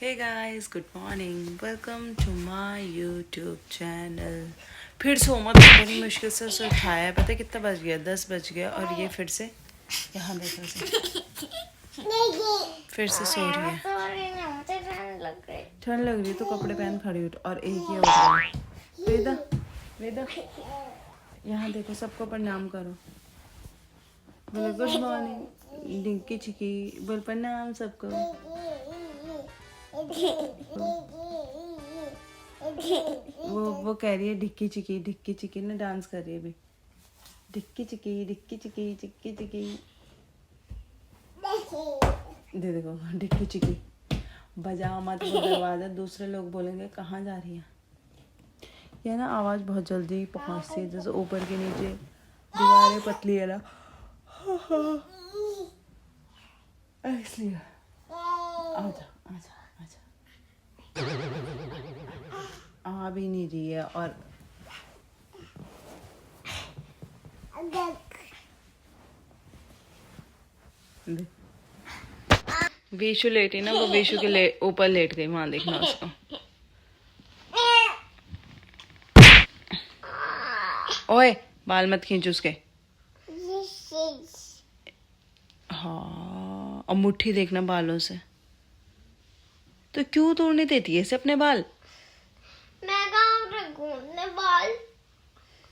Hey guys, good morning, welcome to my YouTube channel. फिर सो मत, बड़ी मुश्किल से उसे उठाया। पता है कितना बज गया? 10 बज गया और ये फिर से यहाँ देखो उसे, फिर से सो रही है। ठंड लग रही है तो कपड़े पहन खड़ी उठ। और एक ही उठ रहा है। वेदा, वेदा, यहाँ देखो, सबको प्रणाम करो। बोलो गुड मॉर्निंग डिंकी चिकी, बोल प्रणाम सबको। वो कह रही है ढिक्की चिक्की ना, डांस कर रही है अभी। ढिक्की चिक्की ढिक्की चिक्की चिक्की चिक्की। दे देखो ढिक्की चिक्की। बजाओ मत वो दरवाजा, दूसरे लोग बोलेंगे कहाँ जा रही है। यह ना आवाज़ बहुत जल्दी पहुँचती है, जैसे ऊपर के नीचे दीवारें पतली है ना, इसलिए। आजा आजा आजा। आ भी नहीं रही है। और विशु लेटी ना, वो विशु के ऊपर लेट गई। वहां देखना उसको। ओए बाल मत खींच उसके। हाँ, और मुट्ठी देखना बालों से। तो क्यों तोड़ने देती है इसे अपने बाल? मैं कहाँ रखूं अपने बाल?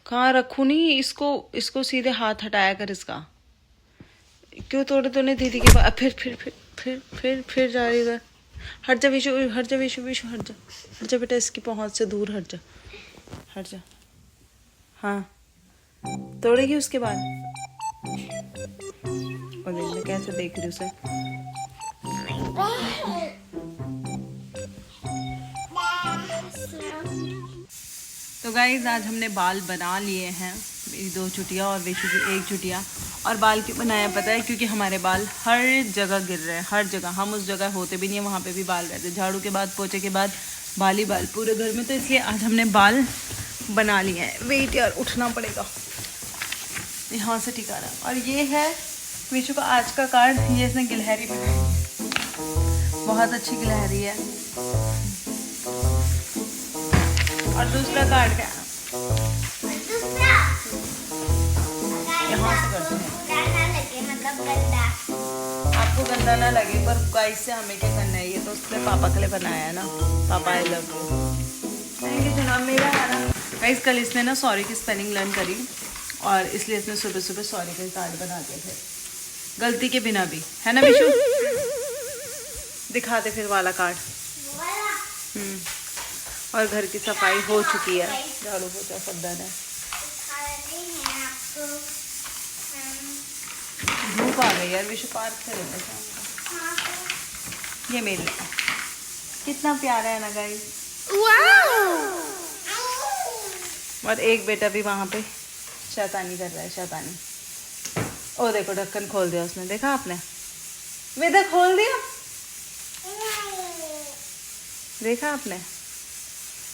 कहाँ रखूं? नहीं, इसको सीधे हाथ हटाया कर इसका। क्यों तोड़े? तो नहीं दीदी के बाल। फिर जा रही है। हट जा विशु, हट जा विशु, विशु हट जा, हट जा बेटा, इसकी पहुंच से दूर हट जा, हट जा। हाँ, तोड़ेगी उसके बाल। और देखना कैसे देख रही उसे। तो गाइज आज हमने बाल बना लिए हैं, मेरी 2 चुटिया और विशु की 1 चुटिया। और बाल क्यों बनाया पता है? क्योंकि हमारे बाल हर जगह गिर रहे हैं, हर जगह। हम उस जगह होते भी नहीं है, वहाँ पे भी बाल रहते। झाड़ू के बाद, पोछे के बाद बाल ही बाल पूरे घर में। तो इसलिए आज हमने बाल बना लिए हैं। वेट यार, उठना पड़ेगा यहाँ से ठिकाना। और ये है विशु का आज का कार्ड। ये इसने गिलहरी बनाई, बहुत अच्छी गिलहरी है। और दूसरा कार्ड क्या है? यहाँ से करते हैं, मतलब गंदा। आपको गंदा ना लगे, पर गाइस से हमें क्या करना है? ये तो उसने पापा के लिए बनाया है ना। पापा I love you. Thank you जनाब। मेरा है ना गाइस, कल इसने ना सॉरी की स्पेलिंग लर्न करी और इसलिए इसने सुबह सुबह सॉरी के कार्ड बना दिए थे, गलती के बिना भी, है ना विशु? दिखाते फिर वाला कार्ड। और घर की सफाई हो चुकी है, झाड़ू पोछा सब डन है। धूप आ गई यार। विशु पार्क से लेते शाम को। ये मेरे लिए कितना प्यारा है ना गाइस। और एक बेटा भी वहां पे शैतानी कर रहा है, शैतानी। ओ देखो, ढक्कन खोल दिया उसने, देखा आपने? वेदा खोल दिया, देखा आपने?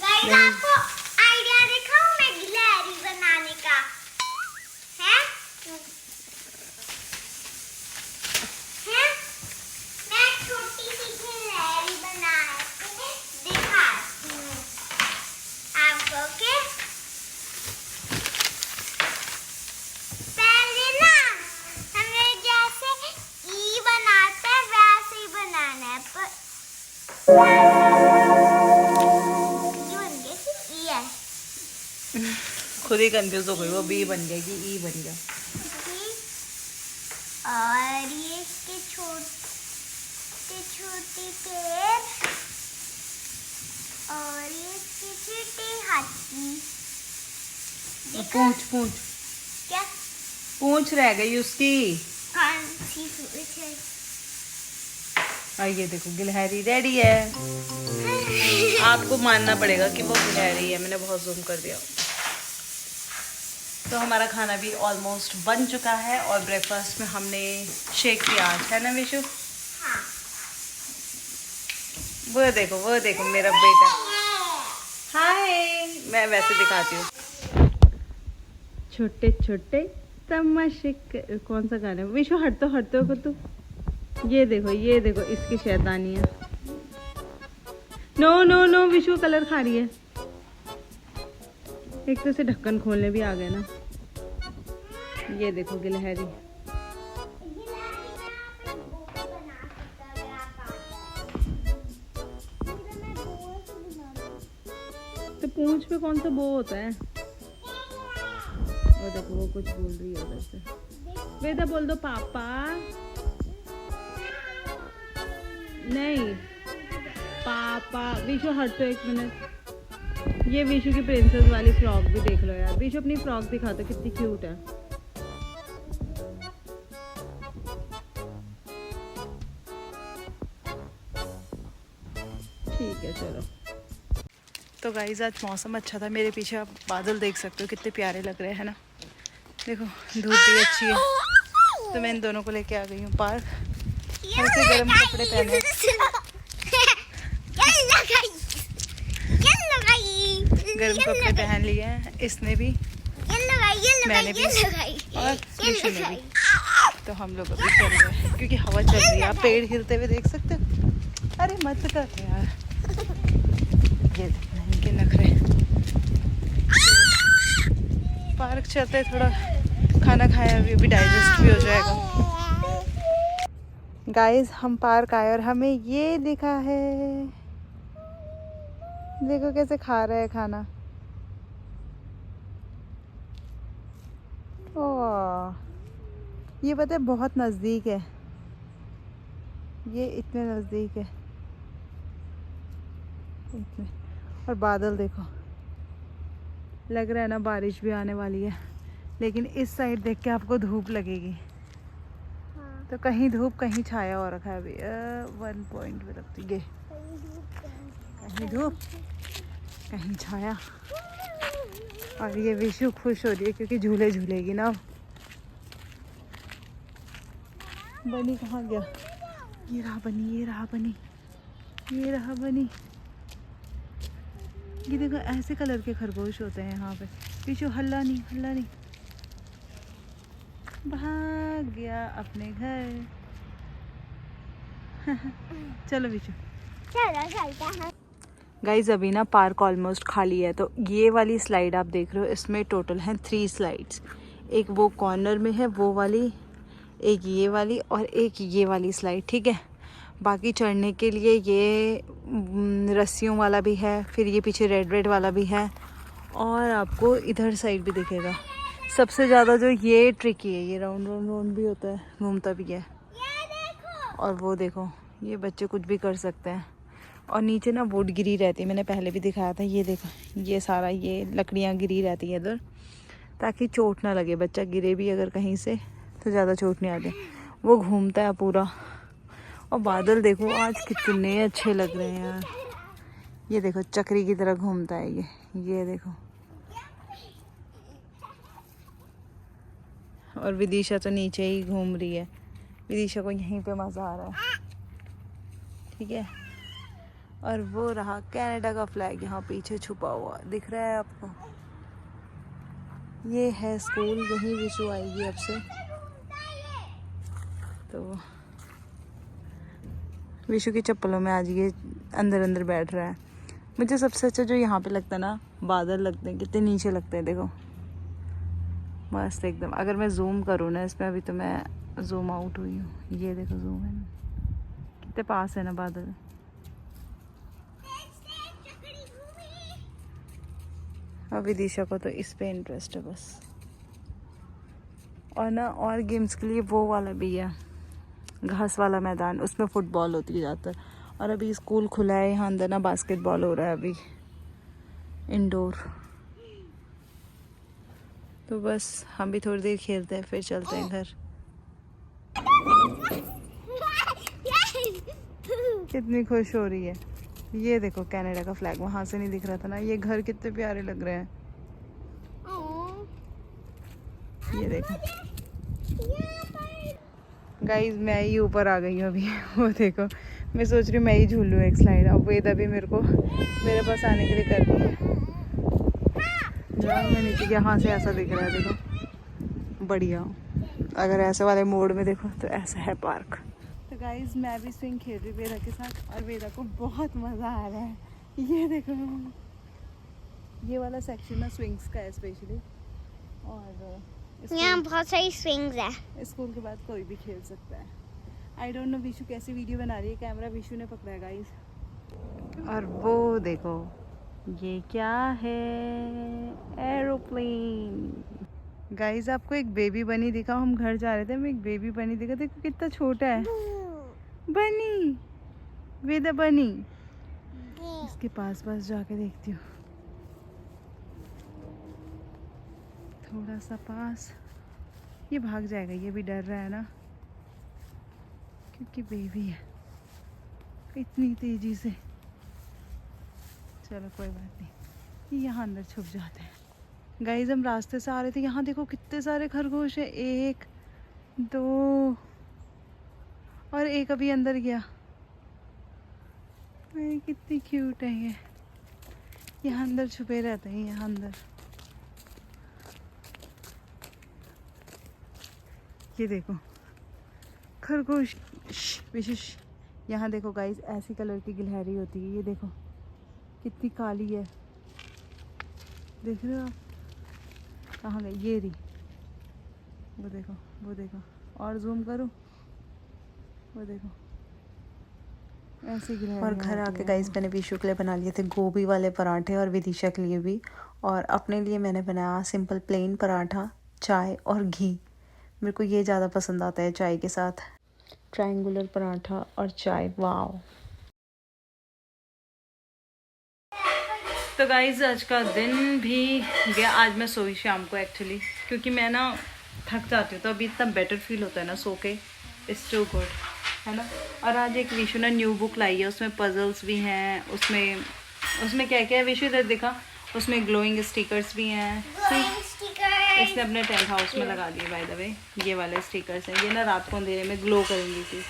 आपको आइडिया दिखाऊं मैं गिलहरी बनाने का? है? मैं छोटी सी गिलहरी बना के दिखाती हूँ आपको। के पहले ना हमें जैसे ई बनाते हैं वैसे ही बनाना है। खुद ही कंफ्यूज हो गई वो। बी बन गया कि ई बन गया। और ये इसके छोटे छोटे पैर और ये इसके छोटे हाथी। पूंछ पूंछ क्या? पूंछ रह गई उसकी। कौन सी पूंछ है? और ये देखो गिलहरी रेडी है। आपको मानना पड़ेगा कि वो गिलहरी है, मैंने बहुत जूम कर दिया। तो हमारा खाना भी ऑलमोस्ट बन चुका है और ब्रेकफास्ट में हमने शेक किया आज, है ना विशु? हाँ। वो देखो मेरा बेटा। हाय, मैं वैसे दिखाती हूँ। छोटे छोटे तमाशे। कौन सा गाना है विशु? हटतो को तू। ये देखो इसकी शैतानी है। No no no, Vishu colour खा रही है। एक तो से ढक्कन खोलने भी आ गए ना। ये देखो गिलहरी। तो पूंछ पे कौन सा बो होता है? और देखो वो कुछ बोल रही है उधर से। वेदा बोल दो पापा। नहीं पापा। विशु हट तो एक मिनट। ये विशु की प्रिंसेस वाली फ्रॉक भी देख लो यार। विशु अपनी फ्रॉक दिखा दो कितनी क्यूट है। ठीक है चलो। तो गाइस आज मौसम अच्छा था। मेरे पीछे आप बादल देख सकते हो कितने प्यारे लग रहे हैं ना। देखो धूप भी अच्छी है। तो मैं इन दोनों को लेके आ गई हूँ पार्क। हल्के गर्म कपड़े पहने। गर्म कपड़े पहन लिए हैं इसने भी, मैंने भी और विशु ने भी। तो हम लोग अभी चल रहे हैं क्योंकि हवा चल रही है। आप पेड़ हिलते हुए देख सकते हो। अरे मत कर यार, ये देखना इनके नखरे। तो पार्क चलते हैं, थोड़ा खाना खाया अभी डाइजेस्ट भी हो जाएगा। गाइस हम पार्क आए और हमें ये दिखा है। देखो कैसे खा रहा है खाना। ओह ये पता है बहुत नज़दीक है। ये इतने नज़दीक है इतने। और बादल देखो, लग रहा है ना बारिश भी आने वाली है। लेकिन इस साइड देख के आपको धूप लगेगी। हाँ। तो कहीं धूप कहीं छाया हो रखा है अभी। 1 पॉइंट पे रखती है। कहीं धूप कहीं छाया। और ये विशु खुश हो रही है क्योंकि झूले झूलेगी ना। बनी कहाँ गया? ये रहा बनी, ये रहा बनी, ये रहा बनी। ये देखो ऐसे कलर के खरगोश होते हैं यहाँ पे। विशु हल्ला नहीं, हल्ला नहीं। भाग गया अपने घर। चलो विशु चलो चलते हैं। गाइज अभी ना पार्क ऑलमोस्ट खाली है। तो ये वाली स्लाइड आप देख रहे हो, इसमें टोटल हैं 3 स्लाइड्स। एक वो कॉर्नर में है वो वाली, एक ये वाली और एक ये वाली स्लाइड, ठीक है। बाकी चढ़ने के लिए ये रस्सियों वाला भी है, फिर ये पीछे रेड रेड वाला भी है और आपको इधर साइड भी दिखेगा। सबसे ज़्यादा जो ये ट्रिकी है, ये राउंड राउंड राउंड भी होता है, घूमता भी है। और वो देखो ये बच्चे कुछ भी कर सकते हैं। और नीचे ना वुड गिरी रहती है, मैंने पहले भी दिखाया था। ये देखो ये सारा ये लकड़ियाँ गिरी रहती है इधर, ताकि चोट ना लगे। बच्चा गिरे भी अगर कहीं से तो ज़्यादा चोट नहीं आती। वो घूमता है पूरा। और बादल देखो आज कितने अच्छे लग रहे हैं यार। ये देखो चक्री की तरह घूमता है ये देखो। और विदिशा तो नीचे ही घूम रही है। विदिशा को यहीं पे मज़ा आ रहा है, ठीक है। और वो रहा कनाडा का फ्लैग यहाँ पीछे छुपा हुआ, दिख रहा है आपको। ये है स्कूल, यहीं विशु आएगी अब से। तो विशु की चप्पलों में आज ये अंदर अंदर बैठ रहा है। मुझे सबसे अच्छा जो यहाँ पे लगता है ना, बादल लगते हैं, कितने नीचे लगते हैं देखो, मस्त एकदम। अगर मैं जूम करूँ ना इसमें, अभी तो मैं जूम आउट हुई हूँ, ये देखो जूम है ना, कितने पास है ना बादल। और विदिशा को तो इस पे इंटरेस्ट है बस। और ना और गेम्स के लिए वो वाला भी है, घास वाला मैदान, उसमें फुटबॉल होती है ज़्यादातर। और अभी स्कूल खुला है, यहाँ अंदर ना बास्केटबॉल हो रहा है अभी इंडोर। तो बस हम भी थोड़ी देर खेलते हैं फिर चलते हैं घर। कितनी खुश हो रही है। ये देखो कनाडा का फ्लैग वहां से नहीं दिख रहा था ना। ये घर कितने प्यारे लग रहे हैं। ये देखो गाइस, मैं ही ऊपर आ गई हूँ अभी। वो देखो मैं सोच रही हूँ मैं ही झूल लूँ एक स्लाइड। अब वेदा भी मेरे पास आने के लिए कर रही है। मैं नीचे यहाँ से ऐसा दिख रहा है देखो, बढ़िया। अगर ऐसे वाले मोड में देखो तो ऐसा है पार्क। तो गाइज मैं भी स्विंग खेल रही वेदा के साथ और वेदा को बहुत मज़ा आ रहा है। ये देखो, ये वाला सेक्शन ना स्विंग्स का है स्पेशली, और यहाँ बहुत सारी स्विंग्स है। स्कूल के बाद कोई भी खेल सकता है। आई डोंट नो विशु कैसी वीडियो बना रही है, कैमरा विशु ने पकड़ा है गाइज। और वो देखो ये क्या है, एरोप्लेन। गाइज आपको एक बेबी बनी दिखा, हम घर जा रहे थे, मैं एक बेबी बनी दिखा, देखो कितना छोटा है। बनी, वेदा बनी। इसके पास जाके देखती हूँ, थोड़ा सा पास। ये भाग जाएगा, ये भी डर रहा है ना, क्योंकि बेबी है इतनी तेजी से। चलो कोई बात नहीं, ये यहाँ अंदर छुप जाते हैं। गाइस हम रास्ते से आ रहे थे, यहाँ देखो कितने सारे खरगोश है, 1 2 और एक अभी अंदर गया। कितनी क्यूट है ये, यहाँ अंदर छुपे रहते हैं, यहाँ अंदर। ये देखो खरगोश, विशेष। यहाँ देखो गाइस ऐसी कलर की गिलहरी होती है, ये देखो कितनी काली है, देख रहे हो आप? कहाँ गई, ये रही, वो देखो, वो देखो, और जूम करो, वो देखो ऐसे गिलहरी। और घर आके गाइस मैंने विशु के लिए बना लिए थे गोभी वाले पराठे, और विदिशा के लिए भी, और अपने लिए मैंने बनाया सिंपल प्लेन पराठा, चाय और घी। मेरे को ये ज़्यादा पसंद आता है चाय के साथ, ट्रायंगुलर पराठा और चाय। वाओ। तो गाइज आज का दिन भी गया, आज मैं सोई शाम को एक्चुअली, क्योंकि मैं ना थक जाती हूँ, तो अभी इतना बेटर फील होता है ना सो के, इट्स टू गुड, है ना। और आज एक विशु ने न्यू बुक लाई है, उसमें पजल्स भी हैं, उसमें क्या क्या है विशु, इधर दिखा, उसमें ग्लोइंग स्टिकर्स भी हैं। इसने अपने टेंट हाउस में लगा दिए बाय द वे, ये वाले स्टिकर्स हैं, ये ना रात को अंधेरे में ग्लो करेंगी थी,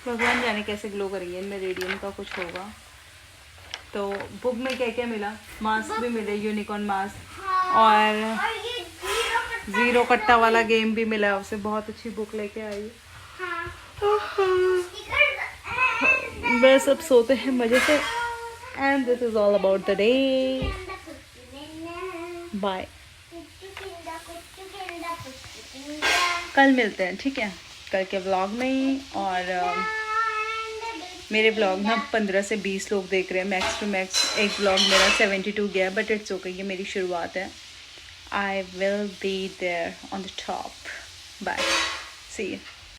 भगवान जाने कैसे ग्लो करेंगे, इनमें रेडियम का कुछ होगा। तो बुक में क्या क्या मिला, मास्क भी मिले, यूनिकॉर्न मास्क, और जीरो कट्टा वाला गेम भी मिला उसे, बहुत अच्छी बुक लेके आई। बस अब सोते हैं मजे से, and this is all about the day. Bye, कल मिलते हैं, ठीक है, कल के व्लॉग में। और मेरे व्लॉग ना 15 से 20 लोग देख रहे हैं मैक्स टू मैक्स। एक व्लॉग मेरा 72 गया, बट इट्स ओके, ये मेरी शुरुआत है। I will be there on the top. Bye, see you.